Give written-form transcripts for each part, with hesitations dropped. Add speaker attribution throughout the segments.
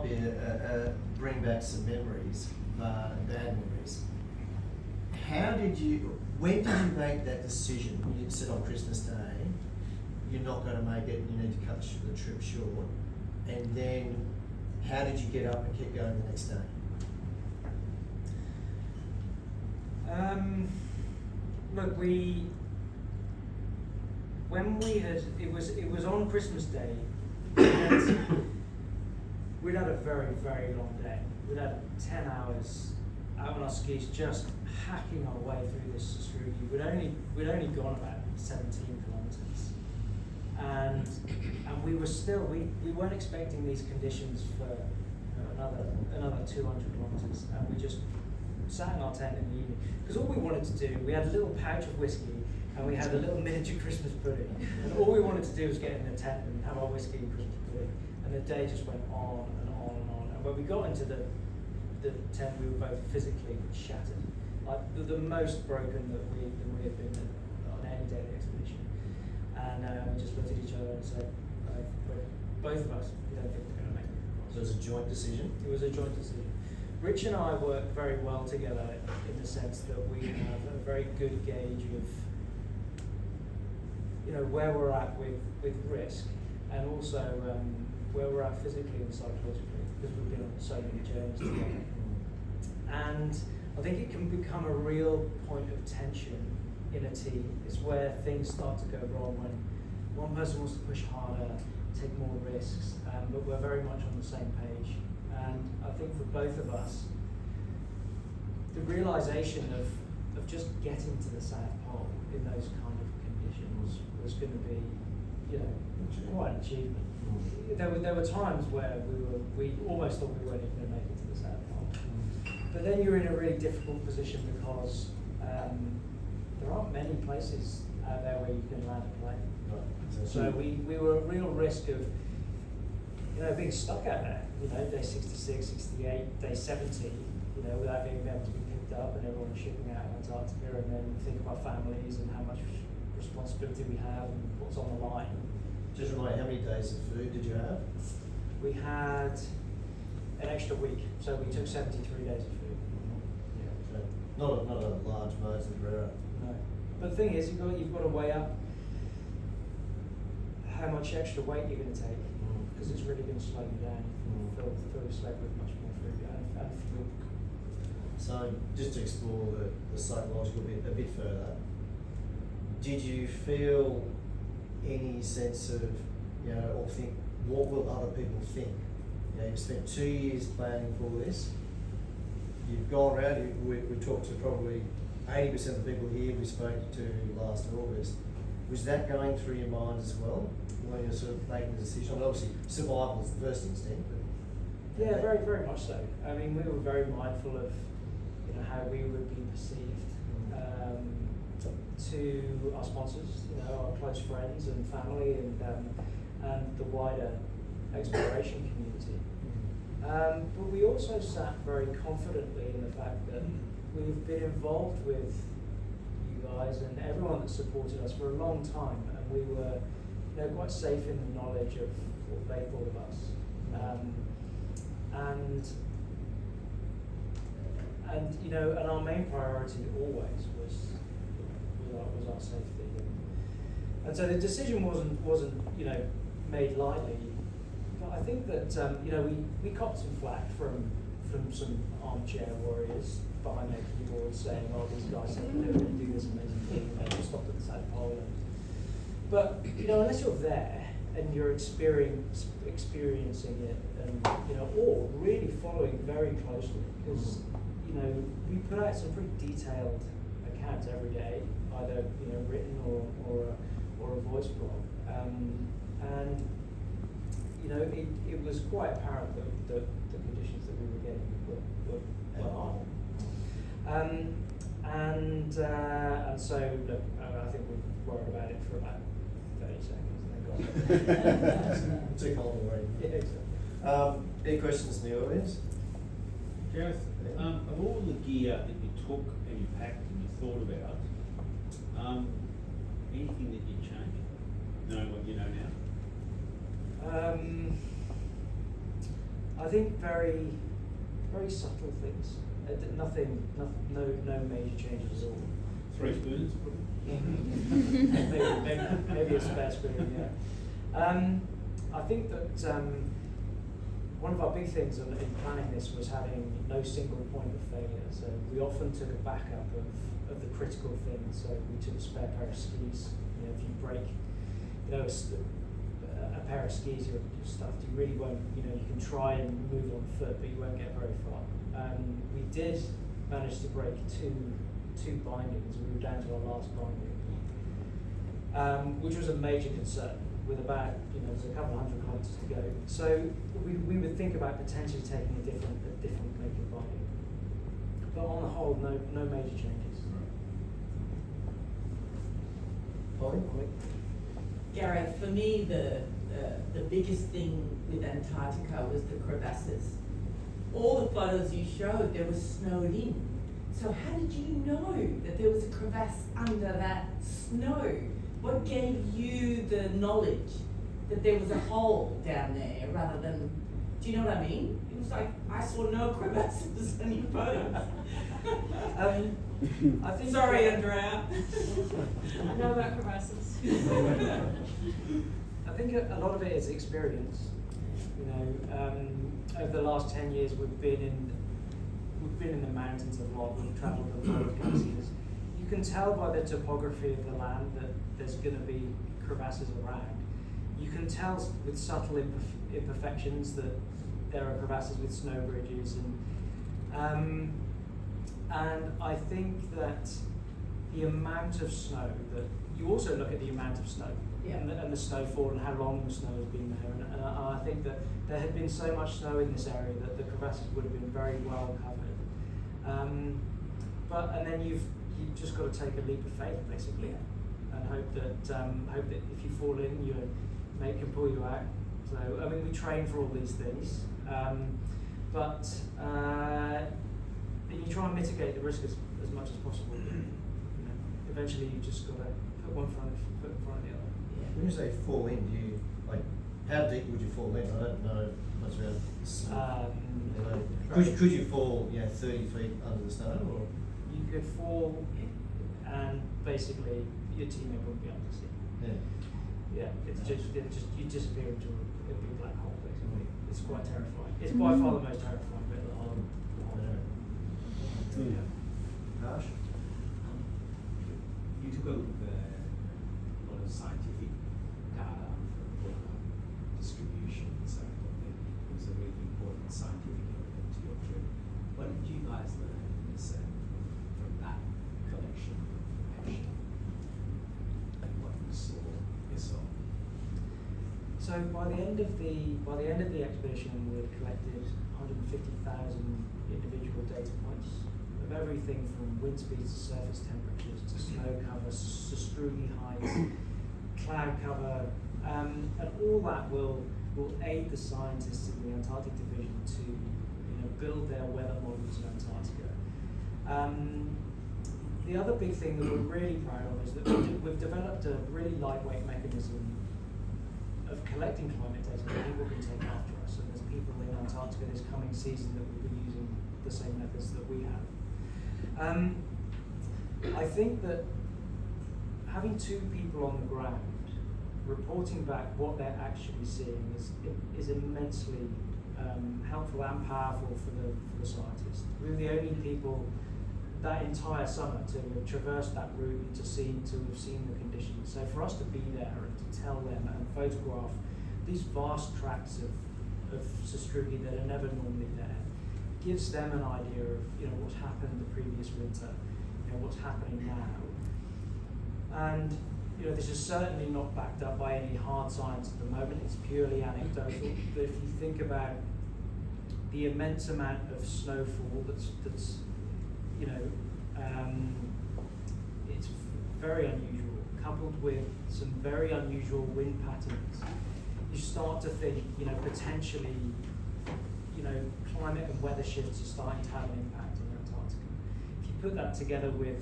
Speaker 1: be bring back some memories, bad memories. When did you make that decision? You said on Christmas Day, you're not going to make it and you need to cut the trip short. And then how did you get up and keep going the next day?
Speaker 2: Look, it was on Christmas Day. We'd had a very, very long day. We'd had 10 hours out on our skis, just hacking our way through this sastrugi. We'd only gone about 17 kilometres, and we weren't expecting these conditions for another 200 kilometres, and we just sat in our tent in the evening because all we wanted to do, we had a little pouch of whiskey and we had a little miniature Christmas pudding, and all we wanted to do was get in the tent and have our whiskey and Christmas pudding, and the day just went on and on and on. And when we got into the tent, we were both physically shattered, like the most broken that we had been on any daily expedition. And we just looked at each other and said, both of us, we don't think we're going to make it.
Speaker 1: So it was a joint decision?
Speaker 2: It was a joint decision. Rich and I work very well together in the sense that we have a very good gauge of, where we're at with risk, and also where we're at physically and psychologically, because we've been on so many journeys together. And I think it can become a real point of tension in a team. It's where things start to go wrong when one person wants to push harder, take more risks, but we're very much on the same page. And I think for both of us, the realization of just getting to the South Pole in those kind of conditions was going to be, quite an achievement. There were times where we almost thought we weren't even going to make it to the South Pole. But then you're in a really difficult position because there aren't many places out there where you can land a plane. Right. So we were at real risk of being stuck out there, day 66, 68, day 70, without being able to be picked up, and everyone shipping out of Antarctica, and then think about families and how much responsibility we have and what's on the line.
Speaker 1: Just remind me, how many days of food did you have?
Speaker 2: We had an extra week, so we took 73 days of food.
Speaker 1: Yeah, so not a large margin of error.
Speaker 2: No, but the thing is, you've got to weigh up how much extra weight you're going to take, because it's really going to slow you down. Fill your sled with much more food and fuel.
Speaker 1: So just to explore the psychological bit a bit further, did you feel any sense of, or think, what will other people think? You've spent 2 years planning for this. You've gone around, we talked to probably 80% of the people here we spoke to last August. Was that going through your mind as well when you're sort of making the decision? I mean, obviously, survival is the first instinct. But
Speaker 2: yeah, very, very much so. I mean, we were very mindful of how we would be perceived to our sponsors, our close friends and family, and the wider exploration community. But we also sat very confidently in the fact that we've been involved with you guys and everyone that supported us for a long time, and we were quite safe in the knowledge of what they thought of us. And our main priority always was our safety. And so the decision wasn't made lightly. But I think that we copped some flack from some armchair warriors behind their keyboards saying, "Oh, these guys said they were going to do this amazing thing, and they stopped at the South Pole." But unless you're there and you're experiencing it, and or really following very closely, because we put out some pretty detailed accounts every day, either written or a voice blog, and it was quite apparent that the conditions that we were getting were hard. And so look, I think we worried about it for about 30 seconds and then got
Speaker 1: Too cold to worry.
Speaker 2: Yeah, exactly.
Speaker 1: Any questions in the audience?
Speaker 3: Gareth, of all the gear that you took and you packed and you thought about, anything that you'd change, knowing what you know now?
Speaker 2: I think very, very subtle things. No major changes at all.
Speaker 3: 3 spoons,
Speaker 2: maybe a spare spoon, yeah. I think that one of our big things in planning this was having no single point of failure. So we often took a backup of the critical things. So we took a spare pair of skis. You know, if you break, a pair of skis, you're stuffed. You really won't. You know, you can try and move on foot, but you won't get very far. We did manage to break two bindings. We were down to our last binding, which was a major concern. With about, there's a couple of 100 kilometres to go. So we would think about potentially taking a different make of binding. But on the whole, no major changes.
Speaker 1: Polly?
Speaker 4: Gareth, for me, the biggest thing with Antarctica was the crevasses. All the photos you showed, they were snowed in. So how did you know that there was a crevasse under that snow? What gave you the knowledge that there was a hole down there rather than, do you know what I mean? It was like, I saw no crevasses in your photos.
Speaker 2: I think
Speaker 4: Sorry, Andrea.
Speaker 5: I know about crevasses.
Speaker 2: I think a lot of it is experience. Over the last 10 years, we've been in the mountains a lot. We've travelled a lot of glaciers. You can tell by the topography of the land that there's going to be crevasses around. You can tell with subtle imperfections that there are crevasses with snow bridges, and I think that the amount of snow that you also look at the amount of snow and the snowfall and how long the snow has been there, and I think that there had been so much snow in this area that the crevasses would have been very well covered. And then you've just got to take a leap of faith, basically, and hope that if you fall in, your mate can pull you out. So I mean, we train for all these things, but you try and mitigate the risk as much as possible. Eventually, you just got to put one foot in front of the other.
Speaker 1: When you say fall in, do you how deep would you fall in? I don't know much about. Could you fall 30 feet under the snow, or?
Speaker 2: You could fall and basically your teammate wouldn't be able to see. Yeah, it's just you disappear into a big black hole, basically. It's quite terrifying. It's by far the most terrifying bit of the whole
Speaker 1: Yeah. Harsh?
Speaker 6: You took a lot of scientific data for distributions. I think it was a really important scientific element to your trip. What did you guys learn from that collection of information and what you saw yourself?
Speaker 2: So by the end of the expedition, we had collected 150,000 individual data points of everything from wind speeds to surface temperatures to snow cover, sastrugi heights, cloud cover, and all that will aid the scientists in the Antarctic Division to build their weather models of Antarctica. The other big thing that we're really proud of is that we've developed a really lightweight mechanism of collecting climate data that people can take after us. And there's people in Antarctica this coming season that will be using the same methods that we have. I think that having two people on the ground reporting back what they're actually seeing is immensely helpful and powerful for the scientists. We're the only people that entire summer to have traversed that route and to have seen the conditions. So for us to be there and to tell them and photograph these vast tracts of sastrugi that are never normally there gives them an idea of what's happened the previous winter, what's happening now. And this is certainly not backed up by any hard science at the moment. It's purely anecdotal. But if you think about the immense amount of snowfall that's it's very unusual, coupled with some very unusual wind patterns, you start to think, potentially, climate and weather shifts are starting to have an impact in Antarctica. If you put that together with,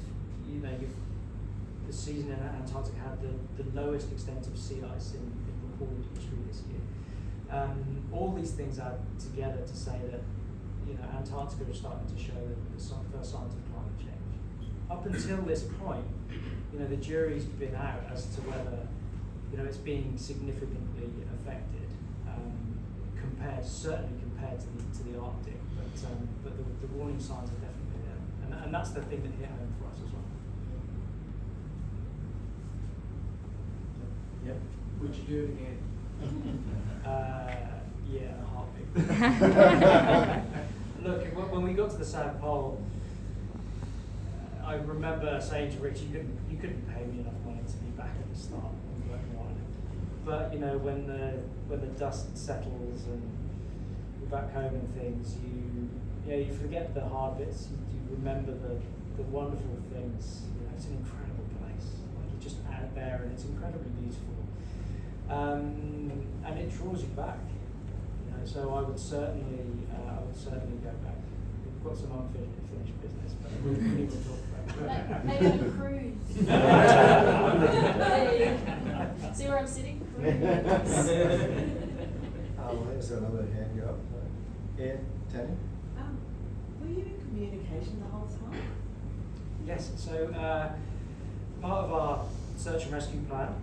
Speaker 2: the season in Antarctica had the lowest extent of sea ice in recorded history this year. All these things add together to say that Antarctica is starting to show the first signs of climate change. Up until this point, the jury's been out as to whether it's being significantly affected, certainly compared to the Arctic. But the warning signs are definitely there, and that's the thing that hit home for us as well.
Speaker 1: Yep.
Speaker 6: Would you do it again?
Speaker 2: Yeah, in a heartbeat. Look, when we got to the South Pole, I remember saying to Rich, you couldn't pay me enough money to be back at the start. But when the dust settles and you're back home and things, you forget the hard bits. You remember the wonderful things. It's an incredible place. Like, you're just out there, and it's incredibly beautiful. And it draws you back. So I would certainly go back. We've got some unfinished business, but we need to talk about it.
Speaker 5: Maybe on a cruise. See where I'm sitting? Cruise.
Speaker 1: There's another hand go up. Yeah, Tanya?
Speaker 7: Were you in communication the whole time?
Speaker 2: Yes, so part of our search and rescue plan,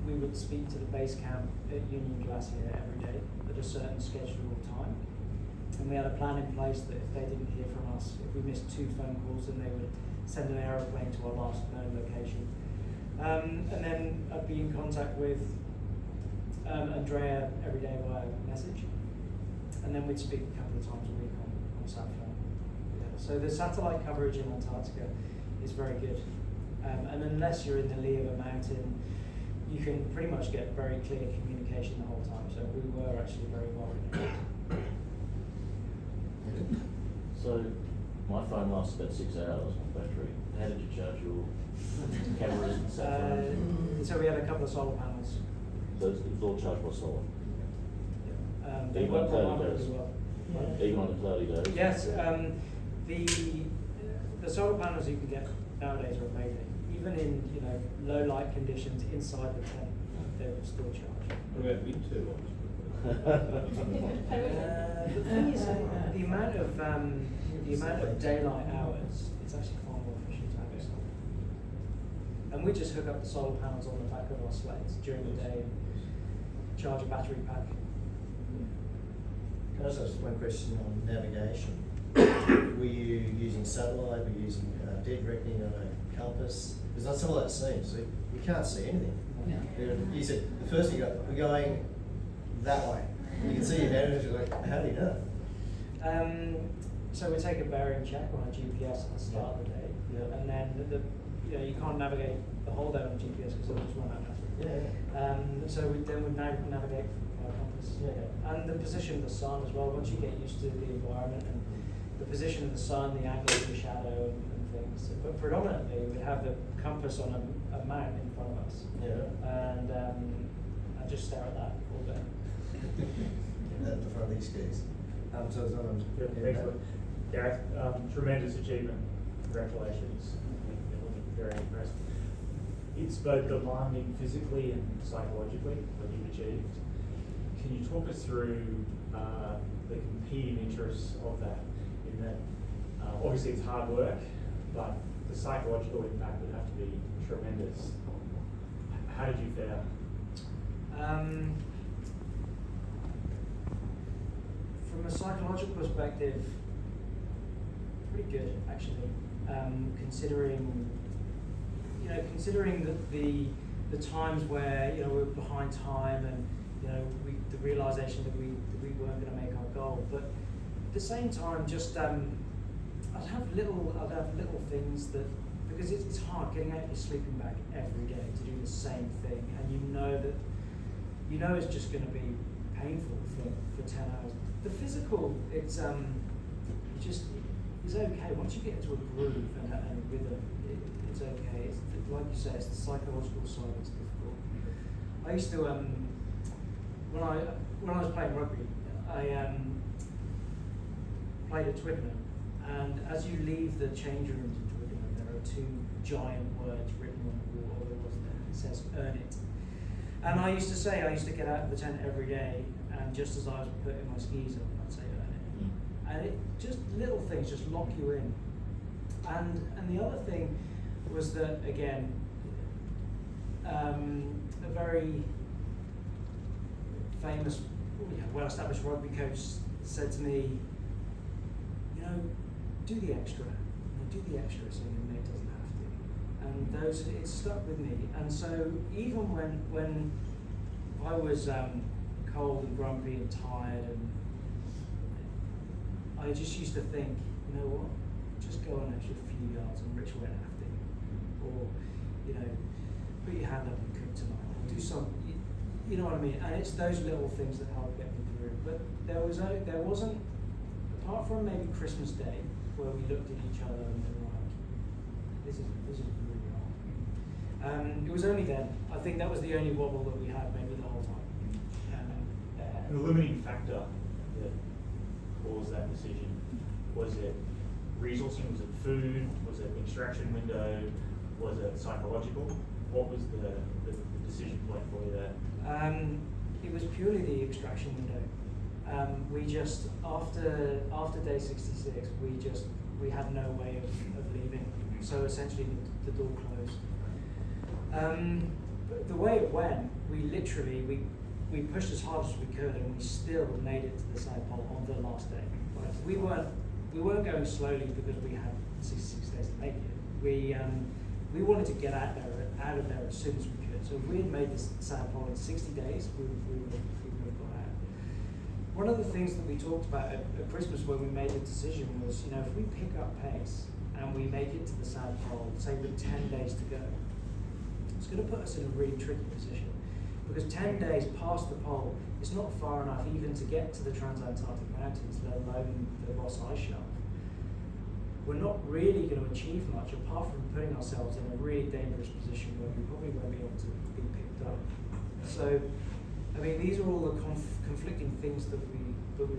Speaker 2: we would speak to the base camp at Union Glacier every day at a certain scheduled time. And we had a plan in place that if they didn't hear from us, if we missed 2 phone calls, then they would send an aeroplane to our last known location. And then I'd be in contact with Andrea every day via message. And then we'd speak a couple of times a week on sat phone. So the satellite coverage in Antarctica is very good. And unless you're in the lee of a mountain, you can pretty much get very clear communication the whole time. So we were actually very well connected.
Speaker 8: So my phone lasts about 6 hours on battery. How did you charge your cameras and cell phones?
Speaker 2: So we had a couple of solar panels.
Speaker 8: So it was all charged by solar.
Speaker 2: They
Speaker 8: Even
Speaker 2: work
Speaker 8: on cloudy
Speaker 2: remarkably
Speaker 8: days.
Speaker 2: well.
Speaker 8: Even on the cloudy days.
Speaker 2: Yes, the solar panels you can get nowadays are amazing. Even in low light conditions inside the tent, they will still charge.
Speaker 3: What about wind turbines?
Speaker 2: The thing is, the amount of daylight hours, it's actually far more efficient to have it solar. And we just hook up the solar panels on the back of our sleds during the day and charge a battery pack.
Speaker 1: Can I just ask one question on navigation? Were you using satellite? Were you using dead reckoning on a compass? Because that's all that seems. So you can't see anything.
Speaker 2: No.
Speaker 1: You said the first thing we're going that way. You can see your head, and you're like, how do you know?
Speaker 2: So we take a bearing check on a GPS at the start of the day, and then you can't navigate the whole day on a GPS because it'll just run out of battery. So we navigate by compass. And the position of the sun as well. Once you get used to the environment and the position of the sun, the angle of the shadow and things. But predominantly we have the compass on a mount in front of us. And I just stare at that all day.
Speaker 1: At the front of these skis. So someone.
Speaker 9: Excellent. Gareth, tremendous achievement. Congratulations. You're very impressed. It's both demanding physically and psychologically what you've achieved. Can you talk us through the competing interests of that? In that, obviously it's hard work, but the psychological impact would have to be tremendous. How did you fare?
Speaker 2: From a psychological perspective, pretty good actually. Considering that the times where we're behind time and the realization that we weren't going to make our goal, but at the same time, just I'd have little things that, because it's hard getting out of your sleeping bag every day to do the same thing, and it's just going to be painful for 10 hours. The physical, it's okay once you get into a groove and rhythm. It's okay. It's like you say, it's the psychological side that's difficult. I used to when I was playing rugby, I played at Twickenham, and as you leave the change rooms in Twickenham, there are 2 giant words written on the wall, or there was there. It says "Earn it." And I used to get out of the tent every day and just as I was putting my skis on, I'd say earn it. And it just little things just lock you in. And the other thing was that, again, a very famous, well-established rugby coach said to me, you know, do the extra. Do the extra so your mate doesn't have to. And it stuck with me. And so even when I was cold and grumpy and tired, and I just used to think, you know what, just go an extra few yards and Rich won't have to. Or, you know, put your hand up and cook tonight. Or do some, you know what I mean? And it's those little things that help get me through. But there wasn't, apart from maybe Christmas Day, where we looked at each other and were like, this is really hard. It was only then. I think that was the only wobble that we had maybe the whole time.
Speaker 9: The limiting factor that caused that decision, was it resourcing, was it food, was it extraction window, was it psychological? What was the decision point for you there?
Speaker 2: It was purely the extraction window. We just, after day 66, we had no way of leaving. So essentially the door closed. But the way it went, we pushed as hard as we could, and we still made it to the South Pole on the last day. Right? We weren't going slowly because we had 66 days to make it. We wanted to get out of there as soon as we could. So if we had made the South Pole in 60 days, we would have got out. One of the things that we talked about at Christmas when we made the decision was, you know, if we pick up pace and we make it to the South Pole, say with 10 days to go, it's going to put us in a really tricky position. Because 10 days past the pole is not far enough even to get to the Transantarctic Mountains, let alone the Ross Ice Shelf. We're not really going to achieve much apart from putting ourselves in a really dangerous position where we probably won't be able to be picked up. So, I mean, these are all the conflicting things that we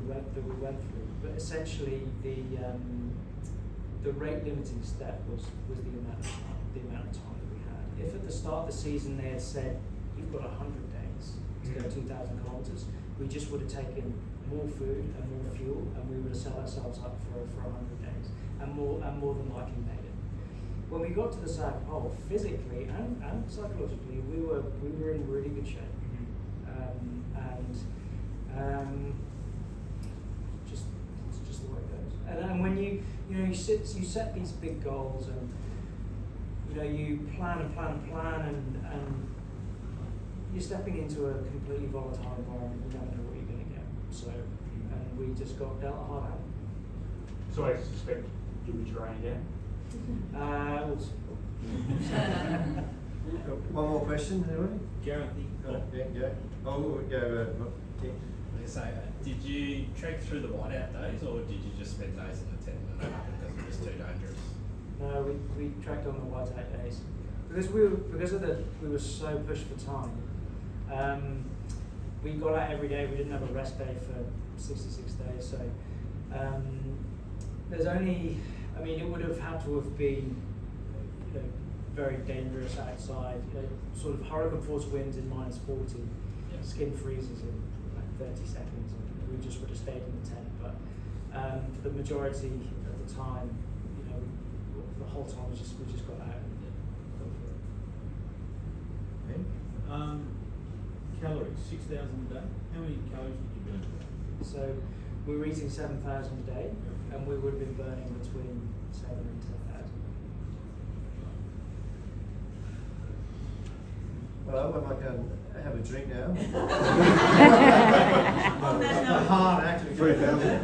Speaker 2: went through. But essentially, the rate limiting step was the amount of time that we had. If at the start of the season they had said you've got 100 days to go 2,000 kilometres, we just would have taken more food and more fuel, and we would have set ourselves up for 100 days, and more than likely made it. When we got to the South Pole, physically and psychologically, we were in really good shape. It's just the way it goes. And when you set these big goals, and you know you plan and you're stepping into a completely volatile environment. You don't know what you're going to get. So, and we just got dealt a hard hand.
Speaker 9: So I suspect you'll be trying again.
Speaker 2: We'll see.
Speaker 1: One more question, anybody?
Speaker 3: Gareth,
Speaker 1: Yeah. Oh, we'll go. Yeah.
Speaker 10: So, did you trek through the whiteout days, or did you just spend days in the tent and it happened because it was too dangerous?
Speaker 2: No, we tracked on the whiteout days because we were so pushed for time. We got out every day. We didn't have a rest day for 66 days. So there's only, I mean, it would have had to have been, you know, very dangerous outside. You know, sort of hurricane force winds in -40, skin freezes in like 30 seconds, and we just would have stayed in the tent. But for the majority of the time, you know, the whole time we just got out and got through it.
Speaker 3: Calories, 6,000 a day. How many calories did you burn?
Speaker 2: So we were eating 7,000 a day, and we would have been burning between 7,000 and 10,000.
Speaker 1: Well, I might go and have a drink now.
Speaker 4: On that note.
Speaker 1: Hard, actually.
Speaker 11: 3,000.